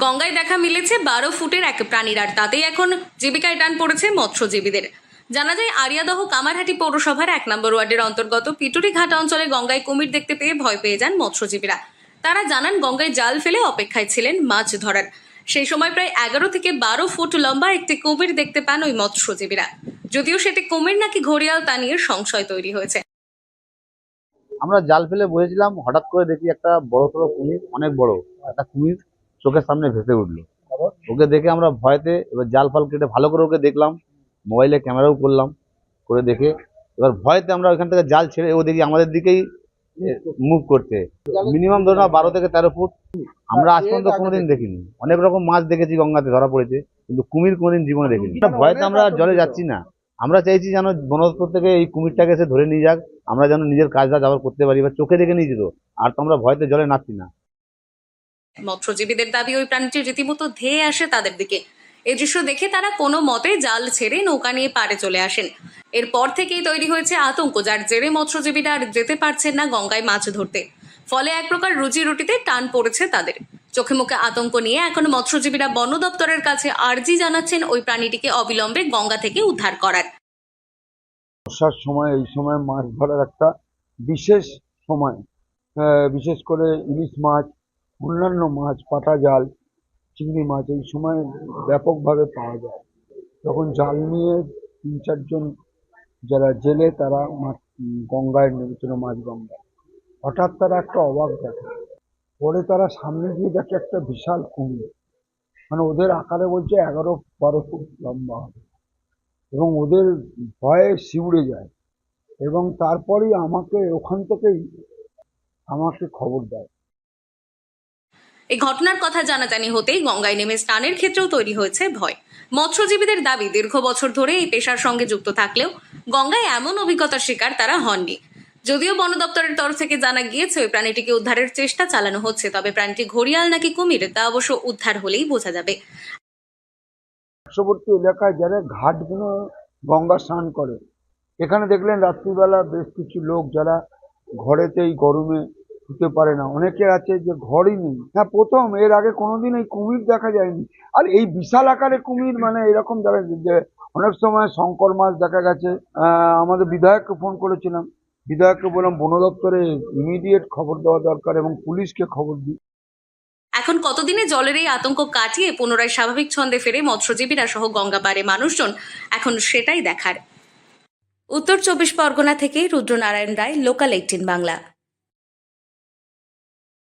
গঙ্গায় দেখা মিলেছে 12 ফুটের এক প্রাণীর, আর তাতেই এখন জীবিকায় টান পড়েছে মৎস্যজীবীদের। জানা যায় আরিয়াদহ কামারহাটি পৌরসভার 1 নম্বর ওয়ার্ডের অন্তর্গত পিটুরি ঘাট অঞ্চলে গঙ্গায় কুমির দেখতে পেয়ে ভয় পেয়ে যান মৎস্যজীবীরা। তারা জানান গঙ্গায় জাল ফেলে অপেক্ষায় ছিলেন মাছ ধরার। সেই সময় প্রায় 11 থেকে 12 ফুট লম্বা একটি কুমির দেখতে পান ওই মৎস্যজীবীরা। যদিও সেটি কুমির নাকি ঘড়িয়াল তা নিয়ে সংশয় তৈরি হয়েছে। আমরা জাল ফেলে বসেছিলাম, হঠাৎ করে দেখি একটা বড়সড় কুমির, অনেক বড় একটা কুমির চোখের সামনে ভেসে উঠলো। ওকে দেখে আমরা ভয়তে এবার জাল ফাল কেটে ভালো করে ওকে দেখলাম, মোবাইলে ক্যামেরাও করলাম, করে দেখে এবার ভয়তে আমরা ওইখান থেকে জাল ছেড়ে ও দেখি আমাদের দিকেই মুভ করছে। মিনিমাম ধরুন 12 থেকে 13 ফুট। আমরা আজ পর্যন্ত কোনোদিন দেখিনি। অনেক রকম মাছ দেখেছি গঙ্গাতে ধরা পড়েছে, কিন্তু কুমির কোনোদিন জীবনে দেখিনি। ভয়তে আমরা জলে যাচ্ছি না। আমরা চাইছি যেন বন দপ্তর থেকে এই কুমিরটাকে এসে ধরে নিয়ে যাক, আমরা যেন নিজের কাজটা আবার করতে পারি বা চোখে দেখে নিয়ে যেত। আর তো আমরা ভয়তে জলে নামছি না। মৎস্যজীবীদের দাবি ওই প্রাণীটি রীতিমতো ধেয়ে আসে তাদের দিকে। এই দৃশ্য দেখে তারা কোনো মতে জাল ছেড়ে নৌকা নিয়ে পাড়ে চলে আসেন। এরপর থেকেই তৈরি হয়েছে আতঙ্ক, যার জেরে মৎস্যজীবীরা আর যেতে পারছেন না গঙ্গায় মাছ ধরতে। ফলে এক প্রকার রুজি রুটিতে টান পড়েছে তাদের। চোখে মুখে আতঙ্ক নিয়ে এখন মৎস্যজীবীরা বন দপ্তরের কাছে আর্জি জানাচ্ছেন ওই প্রাণীটিকে অবিলম্বে গঙ্গা থেকে উদ্ধার করার। বর্ষার সময় এই সময় মাছ ধরার একটা বিশেষ সময়, বিশেষ করে ইলিশ মাছ, অন্যান্য মাছ, পাটা জাল, চিংড়ি মাছ এই সময় ব্যাপকভাবে পাওয়া যায়। তখন জাল নিয়ে 3-4 জন যারা জেলে তারা মাছ গঙ্গায় নেমেছিল, মাছ গঙ্গায়। হঠাৎ তারা একটা অবাক দেখে, পরে তারা সামনে গিয়ে দেখে একটা বিশাল কুমির, মানে ওদের আকারে বলছে 11-12 ফুট লম্বা হবে, এবং ওদের ভয়ে শিউরে যায়। এবং তারপরেই আমাকে ওখান থেকেই আমাকে খবর দেয়। এই ঘটনার কথা জানাজানি হতেই গঙ্গায় নেমে স্নানের ক্ষেত্রেও তৈরি হয়েছে ভয়। মৎস্যজীবীদের দাবি, দীর্ঘ বছর ধরে এই পেশার সঙ্গে যুক্ত থাকলেও গঙ্গায় এমন অভিজ্ঞতার শিকার তারা হননি। যদিও বন দপ্তরের তরফ থেকে জানা গিয়েছে ওই প্রাণীটিকে উদ্ধারের চেষ্টা চালানো হচ্ছে, তবে প্রাণীটি ঘড়িয়াল নাকি কুমির তা অবশ্য উদ্ধার হলেই বোঝা যাবে। পার্শ্ববর্তী এলাকায় যারা ঘাটগুলো গঙ্গা স্নান করে, এখানে দেখলেন রাত্রিবেলা বেশ কিছু লোক যারা ঘরেতে এই গরমে শুতে পারে না, অনেকে আছে যে ঘরই নেই। হ্যাঁ, প্রথম, এর আগে কোনোদিন এই কুমির দেখা যায়নি। আর এই বিশাল আকারে কুমির, মানে এরকম দেখা যে অনেক সময় শঙ্কর মাছ দেখা গেছে। আমাদের বিধায়ককে ফোন করেছিলাম, বিধায়ককে বললাম বন দপ্তরে ইমিডিয়েট খবর দেওয়া দরকার এবং পুলিশকে খবর দিই। এখন কতদিনে জলের এই আতঙ্ক কাটিয়ে পুনরায় স্বাভাবিক ছন্দে ফেরে মৎস্যজীবীরা সহ গঙ্গা পাড়ে মানুষজন, এখন সেটাই দেখার। উত্তর 24 পরগনা থেকে রুদ্রনারায়ণ রায়, লোকাল 18 বাংলা।